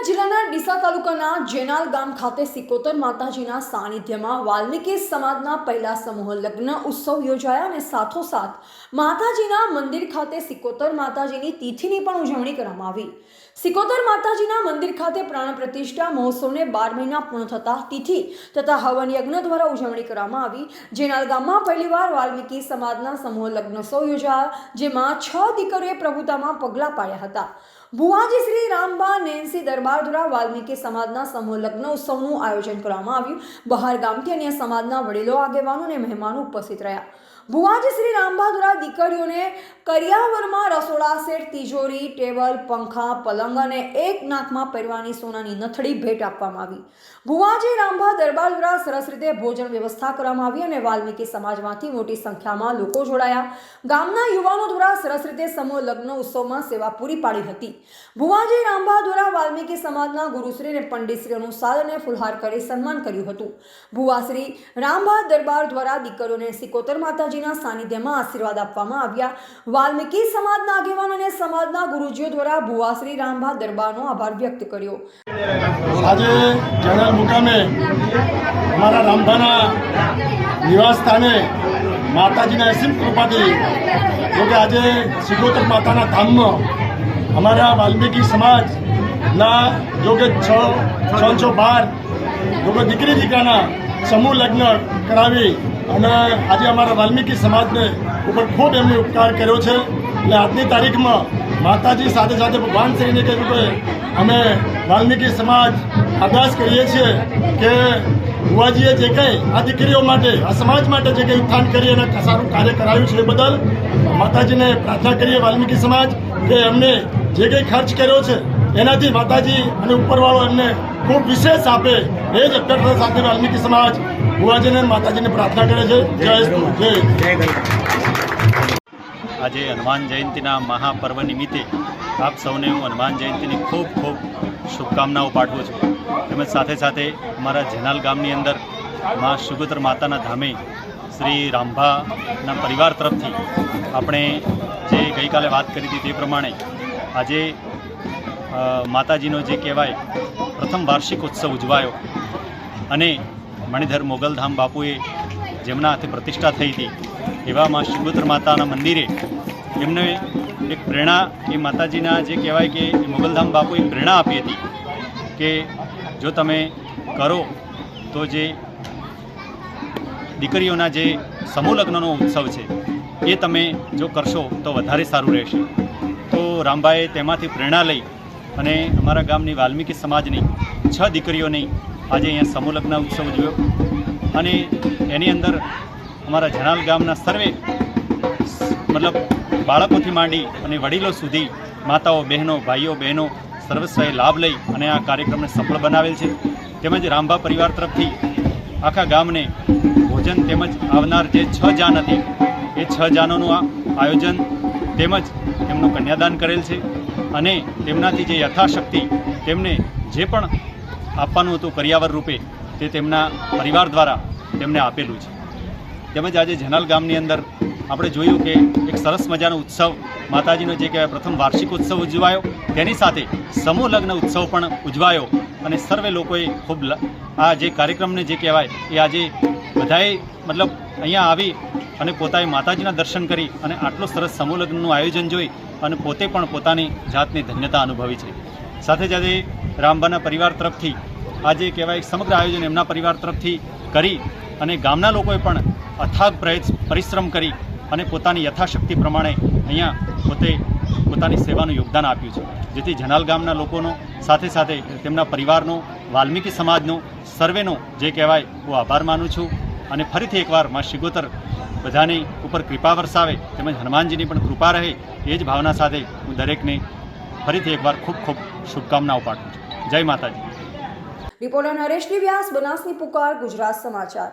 સુરેન્દ્રનગર જિલ્લાના ડીસા તાલુકાના જેનાલ ગામ ખાતે સિકોતર માતાજીના સાનિધ્યમાં વાલ્મીકી સમાજના પહેલા સમૂહ લગ્ન ઉત્સવ યોજાયા અને સાથોસાથ માતાજીના મંદિર ખાતે સિકોતર માતાજીની તિથિની પણ ઉજવણી કરવામાં આવી। સિકોતર માતાજીના મંદિર ખાતે પ્રાણ પ્રતિષ્ઠા મહોત્સવને 12 મહિના પૂર્ણ થતા તિથિ તથા હવન યજ્ઞ દ્વારા ઉજવણી કરવામાં આવી। જેનાલ ગામમાં પહેલીવાર વાલ્મીકી સમાજના સમૂહ લગ્નોત્સવ યોજાયા, જેમાં 6 દીકરીઓએ પ્રભુતામાં પગલાં પાડ્યા હતા। ભુવાજી શ્રી રામબા નેન્સી દરબાર દ્વારા વાલ્મીકી સમાજના સમૂહ લગ્ન ઉત્સવનું આયોજન કરવામાં આવ્યું। બહાર ગામથી અન્ય સમાજના વડીલો, આગેવાનો અને મહેમાનો ઉપસ્થિત રહ્યા। ભુવાજી શ્રી રામબા દ્વારા દીકરીઓને કરિયાવરમાં રસોડા સેટ, તિજોરી, ટેબલ, પંખા, પલંગ અને એક નાકમાં પહેરવાની સોનાની નથડી ભેટ આપવામાં આવી। ભુવાજી રામબા દરબાર દ્વારા સરસ રીતે ભોજન વ્યવસ્થા કરવામાં આવી અને વાલ્મીકી સમાજમાંથી મોટી સંખ્યામાં લોકો જોડાયા। ગામના યુવાનો દ્વારા સરસ રીતે સમૂહ લગ્ન ઉત્સવમાં સેવા પૂરી પાડી હતી। ભુવાજી રામબા દ્વારા વાલ્મીકી સમાજના ગુરુશ્રી અને પંડિતશ્રીઓનું સાદ અને ફુલહાર કરી સન્માન કર્યું હતું। ભુવાશ્રી રામબા દરબાર દ્વારા દીકરીઓને સિકોતર માતાજીના સાનિધ્યમાં આશીર્વાદ આપવામાં આવ્યા। વાલ્મીકી સમાજના આગેવાનો અને સમાજના ગુરુજીઓ દ્વારા ભુવાશ્રી રામબા દરબારનો આભાર વ્યક્ત કર્યો। આજે જનરલ મુકામે અમારા રામબાના નિવાસ સ્થાને માતાજીના અસીમ કૃપાથી જોકે આજે સિકોતર માતાના ધામમાં અમારા વાલ્મીકી સમાજના જોકે 612 જોકે દીકરી દીકરાના સમૂહ લગ્ન કરાવી અને આજે અમારા વાલ્મીકી સમાજને ઉપર ખૂબ એમને ઉપકાર કર્યો છે। એટલે આજની તારીખમાં માતાજી સાથે સાથે ભગવાન શ્રીને કહ્યું કે અમે વાલ્મીકી સમાજ અરદાસ કરીએ છીએ કે ભુવાજીએ જે કંઈ આ દીકરીઓ માટે, આ સમાજ માટે જે કંઈ ઉત્થાન કરી અને સારું કાર્ય કરાવ્યું છે એ બદલ માતાજીને પ્રાર્થના કરીએ વાલ્મીકી સમાજ કે એમને જે કંઈ ખર્ચ કર્યો છે એનાથી માતાજી અને ઉપરવાળો એમને ખૂબ વિશેષ આપે, એ જ અપેક્ષા સાથે વાલ્મીકી સમાજ ભુવાજીને માતાજીને પ્રાર્થના કરે છે। જય જય। આજે હનુમાન જયંતિના મહાપર્વ નિમિત્તે આપ સૌને હું હનુમાન જયંતિની ખૂબ ખૂબ શુભકામનાઓ પાઠવું છું। તેમજ સાથે સાથે અમારા જેનાલ ગામની અંદર મા સિકોતર માતાના ધામે શ્રી રામભાના પરિવાર તરફથી આપણે જે ગઈકાલે વાત કરી હતી તે પ્રમાણે આજે માતાજીનો જે કહેવાય પ્રથમ વાર્ષિક ઉત્સવ ઉજવાયો અને મણિધર મોગલધામ બાપુએ જેમના હાથે પ્રતિષ્ઠા થઈ હતી એવા મા સિકોતર માતાના મંદિરે એમને એક પ્રેરણા, એ માતાજીના જે કહેવાય કે મોગલધામ બાપુએ પ્રેરણા આપી હતી કે જો તમે કરો તો જે દીકરીઓના જે સમૂહ લગ્નનો ઉત્સવ છે એ તમે જો કરશો તો વધારે સારું રહેશે। તો રામભાઈએ તેમાંથી પ્રેરણા લઈ અને અમારા ગામની વાલ્મીકી સમાજની 6 દીકરીઓની આજે અહીંયા સમૂહ લગ્ન ઉત્સવ ઉજવ્યો અને એની અંદર અમારા જનાલ ગામના સર્વે મતલબ બાળકોથી માંડી અને વડીલો સુધી માતાઓ, બહેનો, ભાઈઓ, બહેનો સર્વસ્વએ લાભ લઈ અને આ કાર્યક્રમને સફળ બનાવેલ છે। તેમજ રામભા પરિવાર તરફથી આખા ગામને ભોજન તેમજ આવનાર જે 6 જાન હતી એ 6 જાનોનું આયોજન તેમજ એમનું કન્યાદાન કરેલ છે અને તેમનાથી જે યથાશક્તિ તેમને જે પણ આપવાનું હતું કરિયાવર રૂપે તે તેમના પરિવાર દ્વારા તેમને આપેલું છે। તેમજ આજે જનાલ ગામની અંદર આપણે જોયું કે એક સરસ મજાનો ઉત્સવ માતાજીનો જે કહેવાય પ્રથમ વાર્ષિક ઉત્સવ ઉજવાયો, તેની સાથે સમૂહ લગ્ન ઉત્સવ પણ ઉજવાયો અને સર્વે લોકોએ ખૂબ આ જે કાર્યક્રમને જે કહેવાય એ આજે બધાએ મતલબ અહીંયા આવી અને પોતાએ માતાજીના દર્શન કરી અને આટલો સરસ સમૂહ લગ્નનું આયોજન જોઈ અને પોતે પણ પોતાની જાતની ધન્યતા અનુભવી છે। સાથે સાથે રામબાના પરિવાર તરફથી આજે કહેવાય સમગ્ર આયોજન એમના પરિવાર તરફથી કરી અને ગામના લોકોએ પણ અથાગ પરિશ્રમ કરી અને પોતાની યથાશક્તિ પ્રમાણે અહીંયા પોતે પોતાની સેવાનું યોગદાન આપ્યું છે, જેથી જનાલ ગામના લોકોનો સાથે સાથે તેમના પરિવારનો, વાલ્મીકી સમાજનો, સર્વેનો જે કહેવાય હું આભાર માનું છું અને ફરીથી એકવાર મા સિકોતર બધાની ઉપર કૃપા વરસાવે તેમજ હનુમાનજીની પણ કૃપા રહે એ જ ભાવના સાથે હું દરેકને ફરીથી એકવાર ખૂબ ખૂબ શુભકામનાઓ પાઠવું છું। જય માતાજી। રિપોર્ટર નરેશ વ્યાસ, બનાસની પુકાર, ગુજરાત સમાચાર।